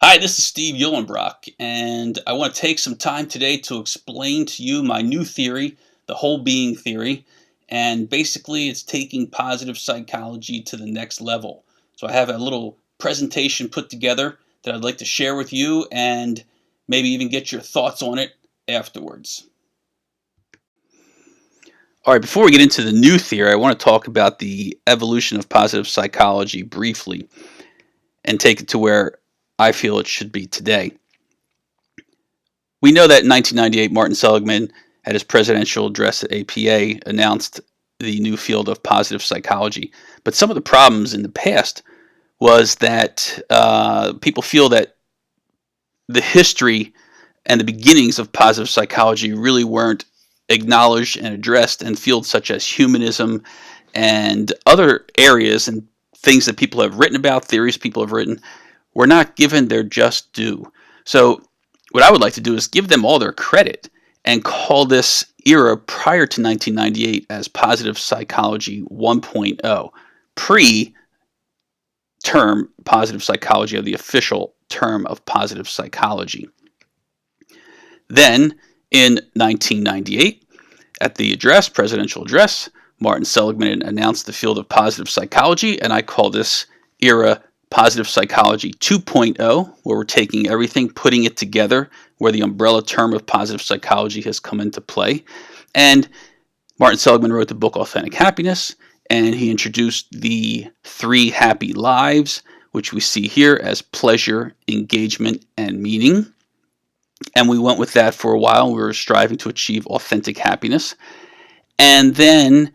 Hi, this is Steve Uhlenbrock, and I want to take some time today to explain to you my new theory, the whole-being theory, and basically it's taking positive psychology to the next level. So I have a little presentation put together that I'd like to share with you and maybe even get your thoughts on it afterwards. All right, before we get into the new theory, I want to talk about the evolution of positive psychology briefly and take it to where I feel it should be today. We know that in 1998, Martin Seligman, at his presidential address at APA, announced the new field of positive psychology. But some of the problems in the past was that people feel that the history and the beginnings of positive psychology really weren't acknowledged and addressed in fields such as humanism and other areas and things that people have written about, theories people have written, were not given their just due. So what I would like to do is give them all their credit and call this era prior to 1998 as positive psychology 1.0, pre-term positive psychology of the official term of positive psychology. Then in 1998, at the presidential address, Martin Seligman announced the field of positive psychology, and I call this era Positive Psychology 2.0, where we're taking everything, putting it together, where the umbrella term of positive psychology has come into play. And Martin Seligman wrote the book Authentic Happiness, and he introduced the 3 happy lives, which we see here as pleasure, engagement, and meaning. And we went with that for a while. We were striving to achieve authentic happiness. And then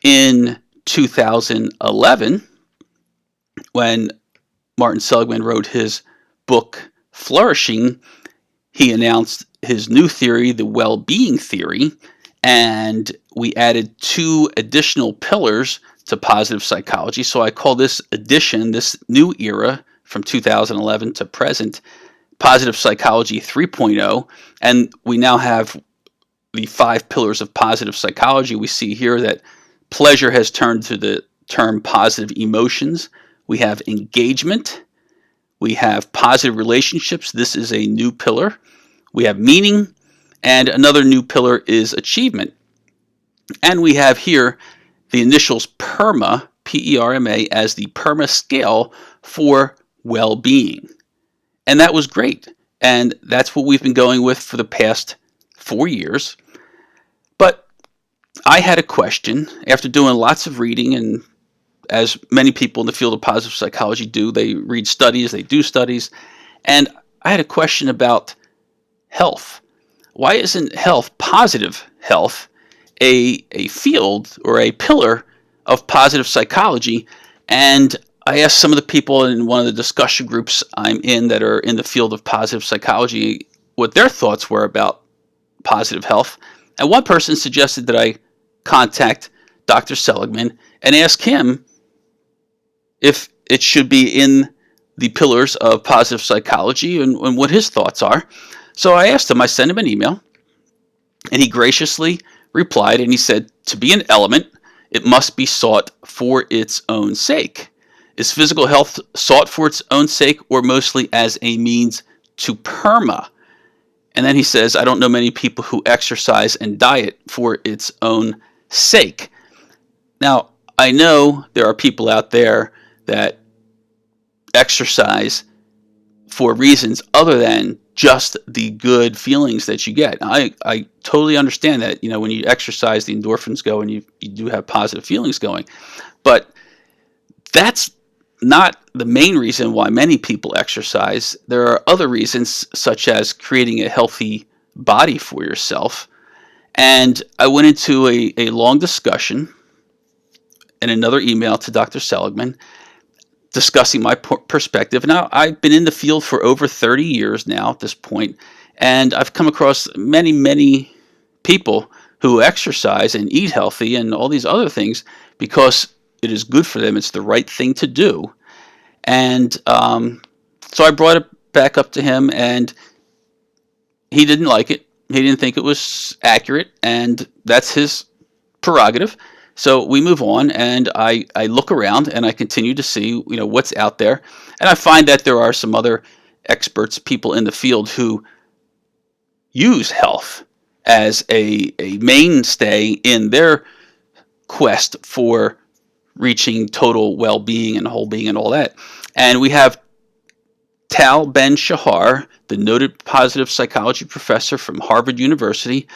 in 2011, when Martin Seligman wrote his book Flourishing, he announced his new theory, the WholeBeing Theory, and we added 2 additional pillars to positive psychology. So I call this addition, this new era from 2011 to present, Positive Psychology 3.0, and we now have the 5 pillars of positive psychology. We see here that pleasure has turned to the term positive emotions. We have engagement. We have positive relationships. This is a new pillar. We have meaning, and another new pillar is achievement. And we have here the initials PERMA, P-E-R-M-A, as the PERMA scale for well-being. And that was great. And that's what we've been going with for the past 4 years. But I had a question after doing lots of reading, and as many people in the field of positive psychology do, they read studies, they do studies, and I had a question about health. Why isn't health, positive health, a field or a pillar of positive psychology? And I asked some of the people in one of the discussion groups I'm in that are in the field of positive psychology what their thoughts were about positive health. And one person suggested that I contact Dr. Seligman and ask him if it should be in the pillars of positive psychology and what his thoughts are. So I asked him, I sent him an email, and he graciously replied, and he said, to be an element, it must be sought for its own sake. Is physical health sought for its own sake or mostly as a means to PERMA? And then he says, I don't know many people who exercise and diet for its own sake. Now, I know there are people out there that exercise for reasons other than just the good feelings that you get. I totally understand that, when you exercise, the endorphins go and you do have positive feelings going. But that's not the main reason why many people exercise. There are other reasons, such as creating a healthy body for yourself. And I went into a long discussion and another email to Dr. Seligman discussing my perspective. Now, I've been in the field for over 30 years now at this point, and I've come across many, many people who exercise and eat healthy and all these other things because it is good for them. It's the right thing to do. And so I brought it back up to him, and he didn't like it. He didn't think it was accurate, and that's his prerogative. So we move on, and I look around, and I continue to see, what's out there. And I find that there are some other experts, people in the field who use health as a mainstay in their quest for reaching total well-being and whole being and all that. And we have Tal Ben-Shahar, the noted positive psychology professor from Harvard University.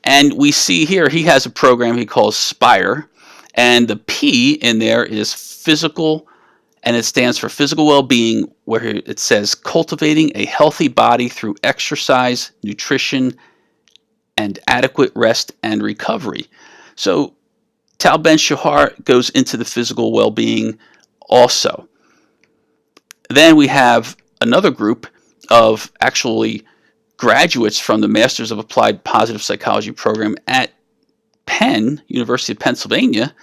And we see here he has a program he calls SPIRE. And the P in there is physical, and it stands for physical well-being, where it says cultivating a healthy body through exercise, nutrition, and adequate rest and recovery. So Tal Ben-Shahar goes into the physical well-being also. Then we have another group of actually graduates from the Masters of Applied Positive Psychology program at Penn, University of Pennsylvania,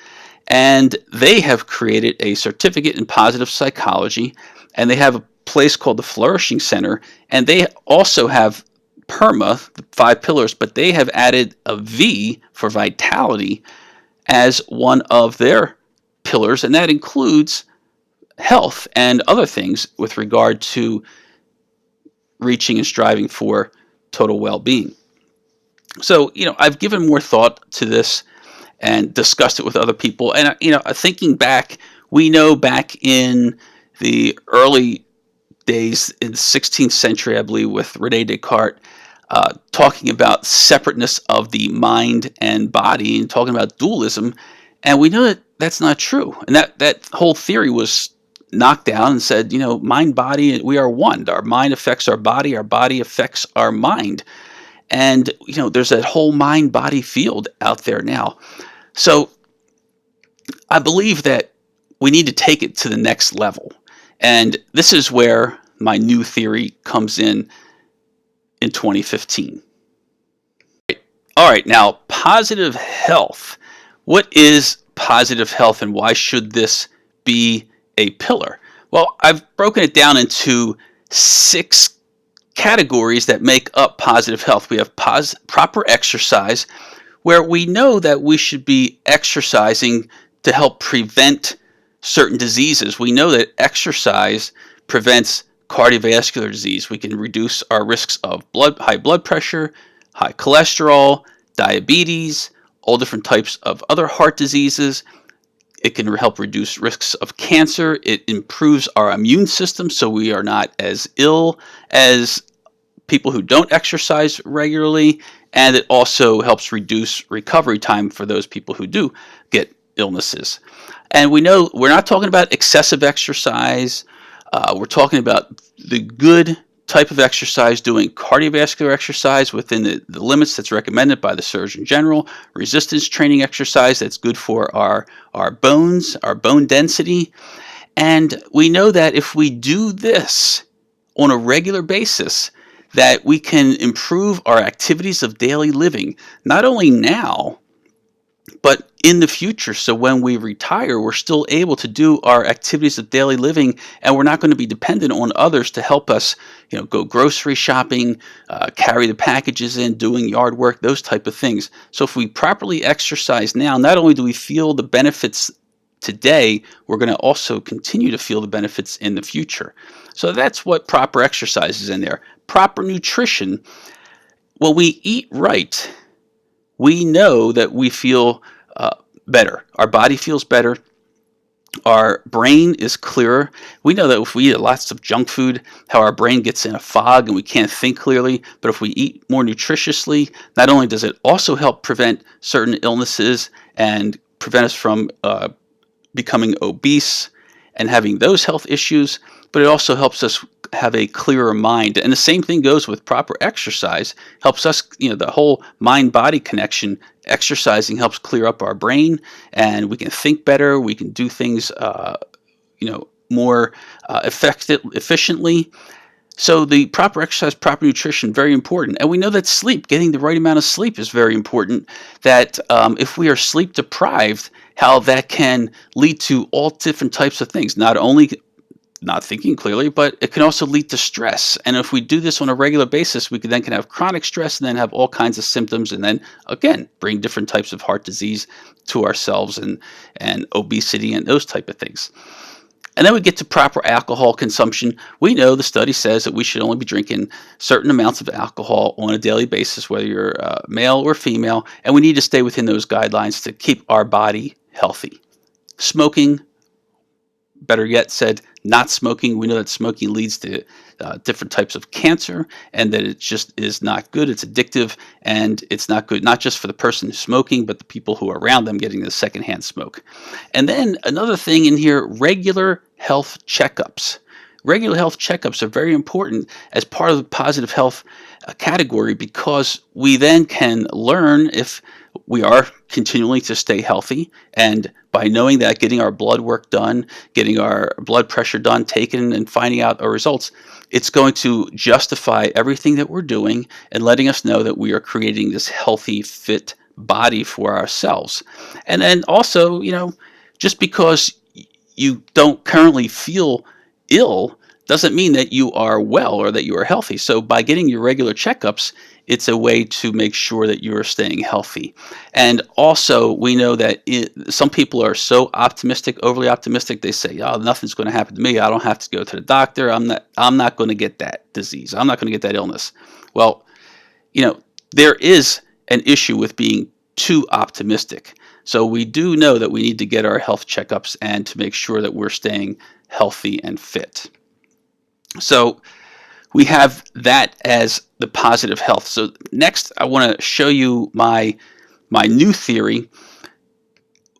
and they have created a certificate in positive psychology, and they have a place called the Flourishing Center, and they also have PERMA, the 5 pillars, but they have added a V for vitality as one of their pillars, and that includes health and other things with regard to reaching and striving for total well-being. So, I've given more thought to this and discussed it with other people. And, thinking back, we know back in the early days in the 16th century, I believe, with Rene Descartes, talking about separateness of the mind and body and talking about dualism. And we know that that's not true. And that whole theory was knocked down and said, mind, body, we are one. Our mind affects our body affects our mind. And, there's that whole mind-body field out there now. So I believe that we need to take it to the next level. And this is where my new theory comes in 2015. All right, now positive health. What is positive health and why should this be a pillar? Well, I've broken it down into 6 categories that make up positive health. We have proper exercise, where we know that we should be exercising to help prevent certain diseases. We know that exercise prevents cardiovascular disease. We can reduce our risks of high blood pressure, high cholesterol, diabetes, all different types of other heart diseases. It can help reduce risks of cancer. It improves our immune system so we are not as ill as people who don't exercise regularly. And it also helps reduce recovery time for those people who do get illnesses. And we know we're not talking about excessive exercise. We're talking about the good type of exercise, doing cardiovascular exercise within the limits that's recommended by the Surgeon General, resistance training exercise that's good for our bones, our bone density. And we know that if we do this on a regular basis, that we can improve our activities of daily living, not only now, but in the future. So when we retire, we're still able to do our activities of daily living, and we're not going to be dependent on others to help us, go grocery shopping, carry the packages in, doing yard work, those type of things. So if we properly exercise now, not only do we feel the benefits today, we're going to also continue to feel the benefits in the future. So that's what proper exercise is in there. Proper nutrition. When we eat right, we know that we feel better. Our body feels better. Our brain is clearer. We know that if we eat lots of junk food, how our brain gets in a fog and we can't think clearly. But if we eat more nutritiously, not only does it also help prevent certain illnesses and prevent us from becoming obese and having those health issues, but it also helps us have a clearer mind. And the same thing goes with proper exercise. Helps us, the whole mind-body connection, exercising helps clear up our brain, and we can think better. We can do things, more efficiently. So the proper exercise, proper nutrition, very important. And we know that sleep, getting the right amount of sleep is very important. That if we are sleep deprived, how that can lead to all different types of things, not only not thinking clearly, but it can also lead to stress. And if we do this on a regular basis, we can have chronic stress and then have all kinds of symptoms, and then again bring different types of heart disease to ourselves and obesity and those type of things. And then we get to proper alcohol consumption. We know the study says that we should only be drinking certain amounts of alcohol on a daily basis, whether you're male or female, and we need to stay within those guidelines to keep our body healthy. Smoking, better yet said, not smoking. We know that smoking leads to different types of cancer, and that it just is not good. It's addictive, and it's not good, not just for the person who's smoking, but the people who are around them getting the secondhand smoke. And then another thing in here, regular health checkups. Regular health checkups are very important as part of the positive health category, because we then can learn if we are continuing to stay healthy, and by knowing that, getting our blood work done, getting our blood pressure done, taken, and finding out our results, it's going to justify everything that we're doing and letting us know that we are creating this healthy, fit body for ourselves. And then also, just because you don't currently feel ill doesn't mean that you are well or that you are healthy. So by getting your regular checkups, it's a way to make sure that you are staying healthy. And also, we know that some people are so optimistic, overly optimistic. They say, "Oh, nothing's going to happen to me. I don't have to go to the doctor. I'm not going to get that disease. I'm not going to get that illness." Well, there is an issue with being too optimistic. So we do know that we need to get our health checkups and to make sure that we're staying healthy and fit. So we have that as the positive health. So next, I want to show you my new theory,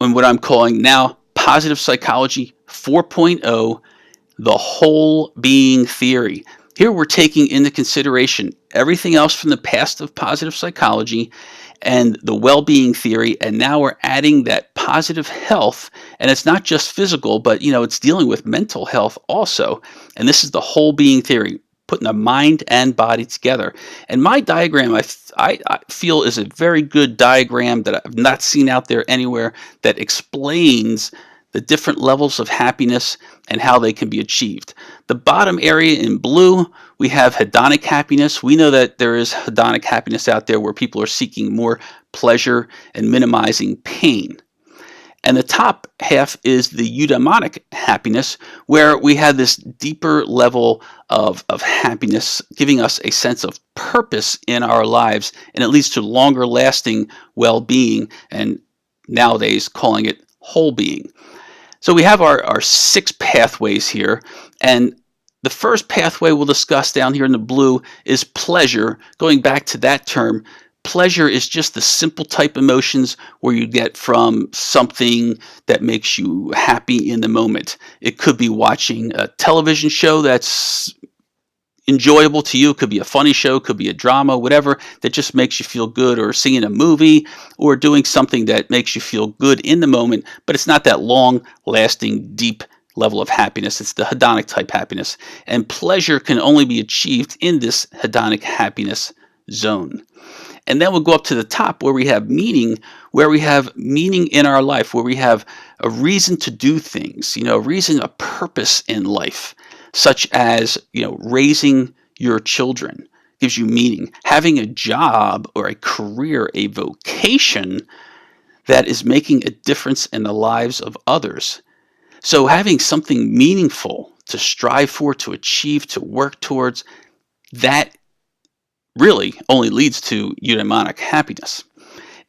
and what I'm calling now Positive Psychology 4.0, the whole being theory. Here we're taking into consideration everything else from the past of positive psychology and the well-being theory, and now we're adding that positive health, and it's not just physical, but it's dealing with mental health also. And this is the whole being theory, putting the mind and body together. And my diagram, I feel, is a very good diagram that I've not seen out there anywhere, that explains the different levels of happiness and how they can be achieved. The bottom area in blue, we have hedonic happiness. We know that there is hedonic happiness out there where people are seeking more pleasure and minimizing pain. And the top half is the eudaimonic happiness, where we have this deeper level of happiness, giving us a sense of purpose in our lives, and it leads to longer lasting well-being, and nowadays calling it whole being. So we have our 6 pathways here, and the first pathway we'll discuss down here in the blue is pleasure. Going back to that term, pleasure is just the simple type emotions where you get from something that makes you happy in the moment. It could be watching a television show that's enjoyable to you. It could be a funny show, could be a drama, whatever, that just makes you feel good, or seeing a movie, or doing something that makes you feel good in the moment, but it's not that long-lasting, deep level of happiness. It's the hedonic type happiness. And pleasure can only be achieved in this hedonic happiness zone. And then we'll go up to the top where we have meaning in our life, where we have a reason to do things, a reason, a purpose in life, such as, raising your children gives you meaning. Having a job or a career, a vocation that is making a difference in the lives of others. So having something meaningful to strive for, to achieve, to work towards, that really only leads to eudaimonic happiness.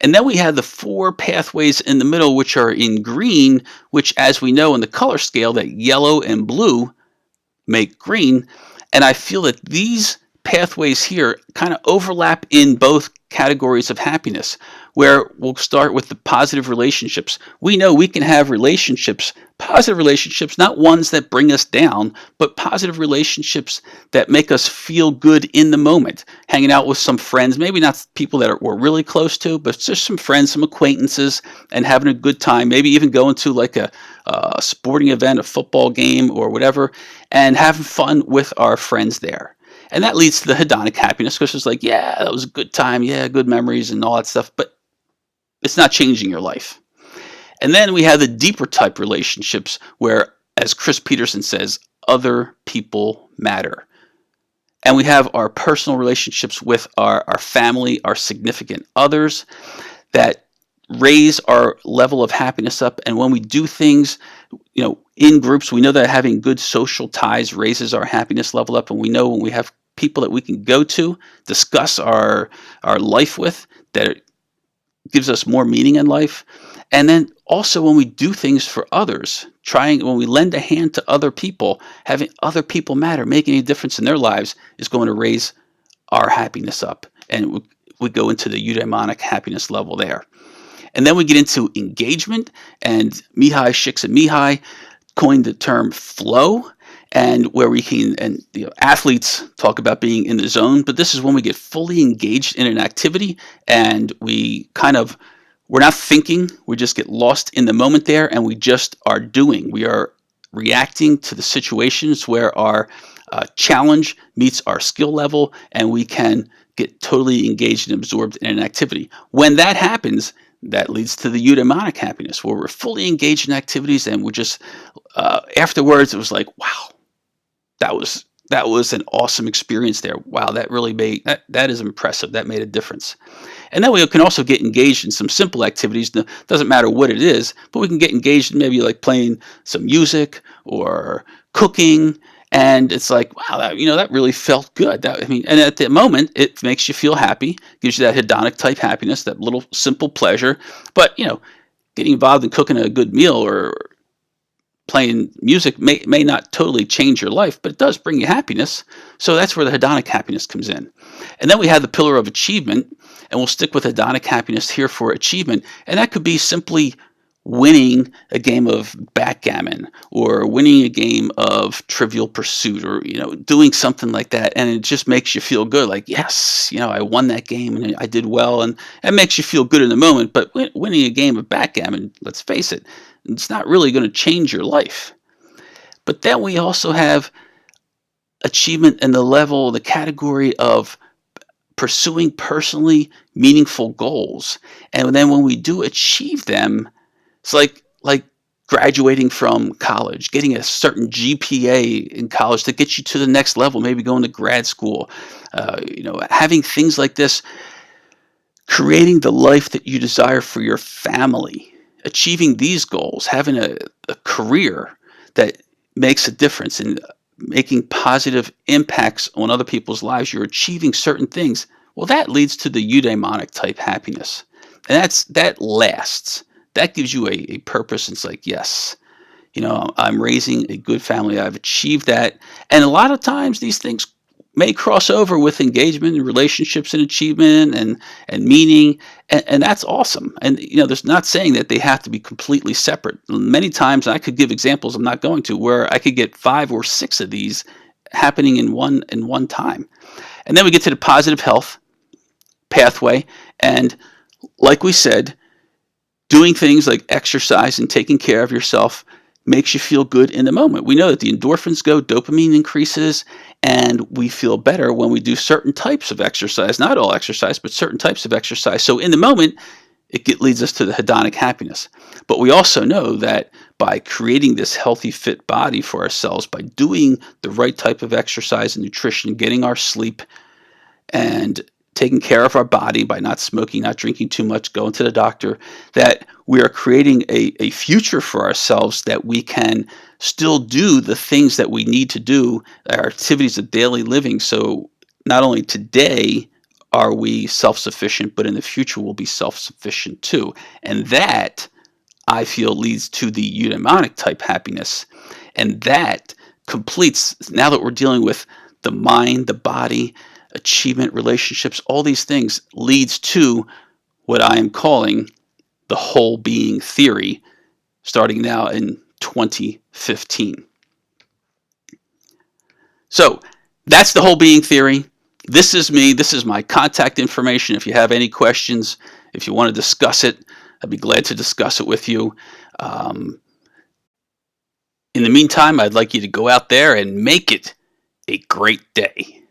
And then we have the 4 pathways in the middle, which are in green, which, as we know in the color scale, that yellow and blue make green. And I feel that these pathways here kind of overlap in both categories of happiness, where we'll start with the positive relationships. We know we can have relationships, positive relationships, not ones that bring us down, but positive relationships that make us feel good in the moment. Hanging out with some friends, maybe not people that we're really close to, but just some friends, some acquaintances, and having a good time. Maybe even going to like a sporting event, a football game or whatever, and having fun with our friends there. And that leads to the hedonic happiness, because it's like, yeah, that was a good time, yeah, good memories and all that stuff, but it's not changing your life. And then we have the deeper type relationships where, as Chris Peterson says, other people matter. And we have our personal relationships with our family, our significant others, that raise our level of happiness up. And when we do things in groups, we know that having good social ties raises our happiness level up, and we know when we have people that we can go to, discuss our life with, that it gives us more meaning in life. And then also when we do things for others, when we lend a hand to other people, having other people matter, making a difference in their lives is going to raise our happiness up. And we go into the eudaimonic happiness level there. And then we get into engagement, and Mihai Csikszentmihalyi coined the term flow, and where we can, and athletes talk about being in the zone, but this is when we get fully engaged in an activity, and we're not thinking, we just get lost in the moment there, and we just are doing. We are reacting to the situations where our challenge meets our skill level, and we can get totally engaged and absorbed in an activity. When that happens, that leads to the eudaimonic happiness, where we're fully engaged in activities, and we're just afterwards, it was like, wow, that was an awesome experience there. Wow, that really that is impressive. That made a difference. And then we can also get engaged in some simple activities. Doesn't matter what it is, but we can get engaged in maybe like playing some music or cooking. And it's like, wow, that really felt good. And at the moment, it makes you feel happy, gives you that hedonic type happiness, that little simple pleasure. But, getting involved in cooking a good meal or playing music may not totally change your life, but it does bring you happiness. So that's where the hedonic happiness comes in. And then we have the pillar of achievement, and we'll stick with hedonic happiness here for achievement. And that could be simply winning a game of backgammon, or winning a game of Trivial Pursuit, or doing something like that, and it just makes you feel good, like, yes, I won that game and I did well, and it makes you feel good in the moment. But winning a game of backgammon, let's face it, it's not really going to change your life. But then we also have achievement in the category of pursuing personally meaningful goals. And then when we do achieve them, it's like graduating from college, getting a certain GPA in college that gets you to the next level, maybe going to grad school, having things like this, creating the life that you desire for your family, achieving these goals, having a career that makes a difference in making positive impacts on other people's lives. You're achieving certain things. Well, that leads to the eudaimonic type happiness. And that lasts. That gives you a purpose. It's like, yes, I'm raising a good family. I've achieved that. And a lot of times these things may cross over with engagement and relationships and achievement and meaning. And that's awesome. And, there's not saying that they have to be completely separate. Many times, I could give examples, I'm not going to, where I could get 5 or 6 of these happening in one time. And then we get to the positive health pathway. And like we said, doing things like exercise and taking care of yourself makes you feel good in the moment. We know that the endorphins go, dopamine increases, and we feel better when we do certain types of exercise. Not all exercise, but certain types of exercise. So in the moment, it leads us to the hedonic happiness. But we also know that by creating this healthy, fit body for ourselves, by doing the right type of exercise and nutrition, getting our sleep, and taking care of our body by not smoking, not drinking too much, going to the doctor, that we are creating a future for ourselves that we can still do the things that we need to do, our activities of daily living. So not only today are we self-sufficient, but in the future we'll be self-sufficient too. And that, I feel, leads to the eudaimonic type happiness. And that completes, now that we're dealing with the mind, the body, achievement, relationships, all these things, leads to what I am calling the WholeBeing Theory, starting now in 2015. So that's the WholeBeing Theory. This is me. This is my contact information. If you have any questions, if you want to discuss it, I'd be glad to discuss it with you. In the meantime, I'd like you to go out there and make it a great day.